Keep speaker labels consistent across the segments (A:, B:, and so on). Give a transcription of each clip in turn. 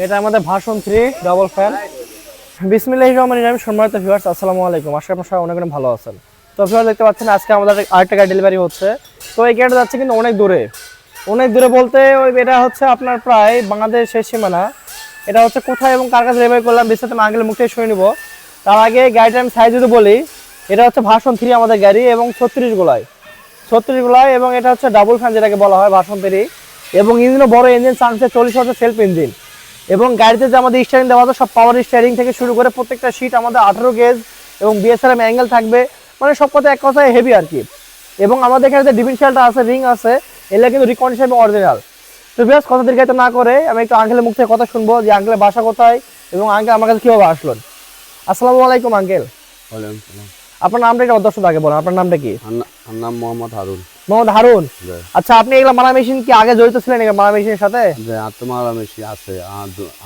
A: এটা আমাদের version 3 double fan. বিসমিল্লাহির রহমানির রহিম। সম্মানিত ভিউয়ার্স, আসসালামু আলাইকুম। আশা করি আপনারা সবাই অনেক অনেক ভালো আছেন। তো ভিউয়ার্স, দেখতে পাচ্ছেন আজকে আমাদের আরেকটা গাড়ি ডেলিভারি হচ্ছে। তো এই গাড়িটা যাচ্ছে কিন্তু অনেক দূরে বলতে এটা হচ্ছে আপনার প্রায় বাংলাদেশের সীমানা। এটা হচ্ছে কোথায় এবং কার কাছে ডেলিভারি করলাম বিস্তারিত আমি আঙ্কেলের মুখ থেকে শুনে নিব। তার আগে গাড়িটা আমি সাইজ যদি বলি, এটা হচ্ছে ভার্সন 3 আমাদের গাড়ি এবং 36 গোলায় এবং এটা হচ্ছে ডাবল ফ্যান যেটাকে বলা হয় ভার্সন 3। এবং ইঞ্জিনও বড় ইঞ্জিন, চান্সে 40 ওয়াটের সেলফ ইঞ্জিন। এবং গাড়িতে যে আমাদের স্টিয়ারিং দেওয়া আছে সব পাওয়ার স্টিয়ারিং থেকে শুরু করে প্রত্যেকটা সিট আমাদের 18 গেজ এবং বিএসআরএম অ্যাঙ্গেল থাকবে, মানে সব কথা এক কথায় হেভি আর কি। এবং আমাদের এখানে যে ডিফারেন্সিয়ালটা আছে, রিং আছে, এগুলো কিন্তু রিকন্ডিশন এবং অরিজিনাল। তো বেশ কথা দীর্ঘায়িত না করে আমি একটু আঙ্কেলের মুখ থেকে কথা শুনবো যে আঙ্কেলের বাসা কোথায় এবং আঙ্কেল আমার কাছে কীভাবে আসলেন। আসসালামু আলাইকুম আঙ্কেল। আপনার নামটা এটা দর্শক আগে বলেন, আপনার নামটা কি?
B: আমার নাম মোহাম্মদ হারুন।
A: মোহাম্মদ হারুন। আচ্ছা, আপনি এগুলা মারা মেশিন কি আগে জড়িত ছিলেন এগুলা মারা মেশিনের সাথে?
B: যে আত্মমারা মেশিন আছে,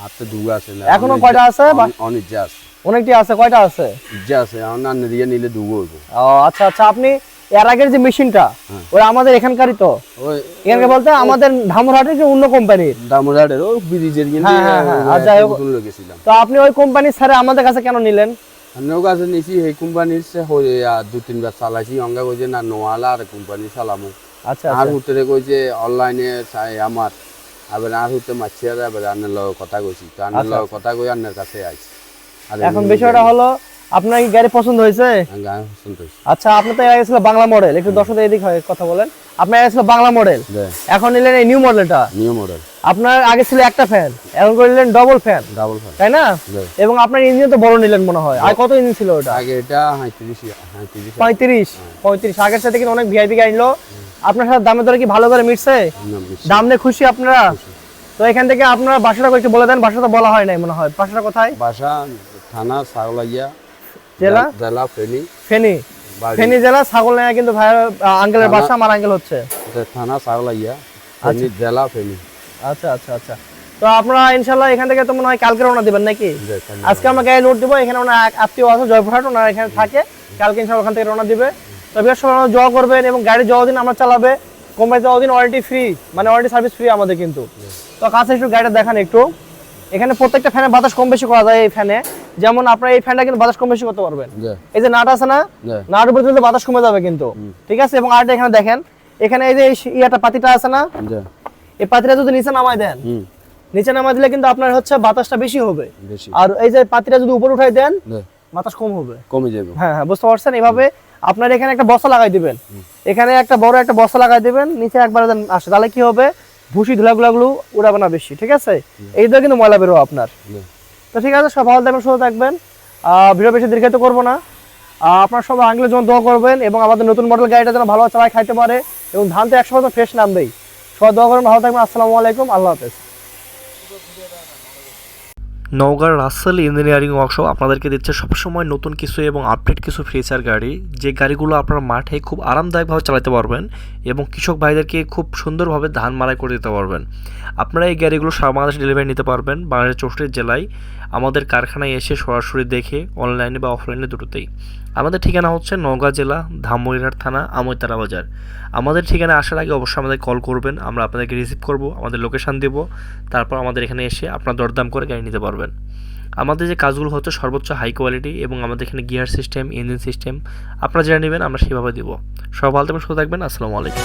B: হাতে দুগা আছে।
A: এখনো কয়টা আছে?
B: অনেক যা আছে,
A: অনেকটি আছে। কয়টা আছে?
B: যা আছে অন্য দিয়ে নিলে দুগো হইব।
A: ও আচ্ছা আচ্ছা, আপনি এর আগের যে মেশিনটা ওই আমাদের এখানকারই তো?
B: ওই
A: এখানকার বলতে আমাদের ধামরাহাটের যে অন্য কোম্পানির?
B: দামোদারের ওই ব্রিজের কিনে
A: আচ্ছা,
B: গেছিলাম।
A: তো আপনি ওই কোম্পানির স্যারে আমাদের কাছে কেন নিলেন?
B: আমিও কাছে নিছি এই কোম্পানির সে দু তিনবার চালাইছি। অঙ্গা কইছে না নোয়ালা আর কোম্পানি চালামু।
A: আচ্ছা,
B: আর হুতরে কইছে অনলাইনে চাই আমার। আবার আর হুতে মাছি আর আবার আন্নের লগে কথা কইছি। তো আন্নের লগে কথা কই আন্নের কাছে আইছি।
A: এখন বিষয়টা হলো, আপনার কি গাড়ি পছন্দ হয়েছে?
B: গান শুনতেছি।
A: আচ্ছা, আপনি তো আগে ছিল বাংলা মডেল, একটু দর্শকদের এদিক হয় কথা বলেন। আপনার আগে ছিল বাংলা মডেল, এখন নিলেন এই নিউ মডেলটা।
B: New model.
A: আপনার আগে ছিল একটা ফ্যান, এখন করে নিলেন ডবল ফ্যান, তাই না? এবং আপনার ইঞ্জিন তো বড় নিলেন মনে হয়। আর কত ইঞ্জিন ছিল ওটা?
B: আগে এটা
A: 35 আগের সাথে কিন্তু অনেক ভিআইপি গাড়ি নিলো। আপনার সাথে দামে দরে কি ভালো করে মিটছে? দাম নিয়ে খুশি আপনারা? তো এখান থেকে আপনার বাসাটা একটু বলে দেন। বাসাটা বলা হয় নাই মনে হয়। বাসাটা কোথায়?
B: বাসা থানা ছাগলাইয়া,
A: জেলা
B: ফেনী
A: জেলা ছাগলনাইয়া। কিন্তু ভাই আঙ্কেলের বাসা, আমার আঙ্কেল হচ্ছে
B: থানা ছাগলাইয়া, জেলা ফেনী।
A: আচ্ছা আচ্ছা আচ্ছা। তো আপনারা ইনশাআল্লাহ এখান থেকে তো মনে হয় কালকে রওনা দিবেন নাকি? আজকে আমরা গাড়ি লোড দিব। এখানে ওনার আত্মীয় আছে জয়পুরহাট, ওনারা এখানে থাকে। কালকে ইনশাআল্লাহ ওখান থেকে রওনা দিবে। তবে সবাই জয় করবেন এবং গাড়ি যতদিন আমরা চালাবে কোম্পানি ততদিন ওয়ারেন্টি ফ্রি, মানে ওয়ারেন্টি সার্ভিস ফ্রি আমাদের কিন্তু। তো কাছে একটু গাড়িটা দেখান একটু। এখানে প্রত্যেকটা ফ্যানে বাতাস কম বেশি করা যায়। এই ফ্যানে যেমন আপনার এই ফ্যানটা কিন্তু বাতাস কম বেশি করতে পারবেন। এই যে নাট আছে না, নাট উপরে তুললে বাতাস কমে যাবে কিন্তু, ঠিক আছে? এবং আরেকটা এখানে দেখেন, এখানে এই যে ইয়াটা পাতিটা আছে না, এই পাতিটা যদি নিচে নামায় দেন, নিচে নামায় দিলে কিন্তু আপনার হচ্ছে বাতাসটা বেশি হবে। আর এই যে পাতিটা যদি উপরে উঠাই দেন, বাতাস কম হবে, কমে যাবে। হ্যাঁ হ্যাঁ, বুঝতে পারছেন? এইভাবে আপনার এখানে একটা বস্তা লাগাই দিবেন, এখানে একটা বড় একটা বস্তা লাগাই দিবেন, নিচে একবার আসে, তাহলে কি হবে, ভুসি ধুলাগুলো উড়াবে না বেশি, ঠিক আছে? এই দিয়ে কিন্তু ময়লা বেরো আপনার। তো ঠিক আছে, সব ভালো থাকবেন, সুস্থ থাকবেন। ভিডিও বেশি দীর্ঘায়িত করবো না। আপনার সব আঙ্কেলের জন্য দোয়া করবেন এবং আমাদের নতুন মডেল গাড়িটা যেন ভালো চালায় খাইতে পারে এবং ধান তো 100% ফ্রেশ নামবেই। সবাই দোয়া করবেন, ভালো থাকবেন। আসসালামু আলাইকুম, আল্লাহ হাফেজ।
C: নওগাঁর রাসেল ইঞ্জিনিয়ারিং ওয়ার্কশপ আপনাদেরকে দিচ্ছে সবসময় নতুন কিছু এবং আপডেট কিছু ফিচার গাড়ি, যে গাড়িগুলো আপনার মাঠে খুব আরামদায়কভাবে চালাতে পারবেন এবং কৃষক ভাইদেরকে খুব সুন্দরভাবে ধান মাড়াই করে দিতে পারবেন। আপনারা এই গাড়িগুলো সারা বাংলাদেশে ডেলিভারি নিতে পারবেন। বাংলাদেশের 64 জেলায় আমাদের কারখানায় এসে সরাসরি দেখে, অনলাইনে বা অফলাইনে দুটোতেই। আমাদের ঠিকানা হচ্ছে নওগাঁ জেলা, ধামইরহাট থানা, আমইতারা বাজার। আমাদের ঠিকানা আসার আগে অবশ্যই আমাদের কল করবেন, আমরা আপনাদেরকে রিসিভ করব, আমাদের লোকেশান দেব, তারপর আমাদের এখানে এসে আপনার দরদাম করে গাড়ি নিতে পারবেন। আমাদের যে কাজগুলো হচ্ছে সর্বোচ্চ হাই কোয়ালিটি এবং আমাদের এখানে গিয়ার সিস্টেম, ইঞ্জিন সিস্টেম আপনারা যেটা নেবেন আমরা সেভাবে দেবো। সব ভালো থাকবেন, সুস্থ থাকবেন। আসসালামু আলাইকুম।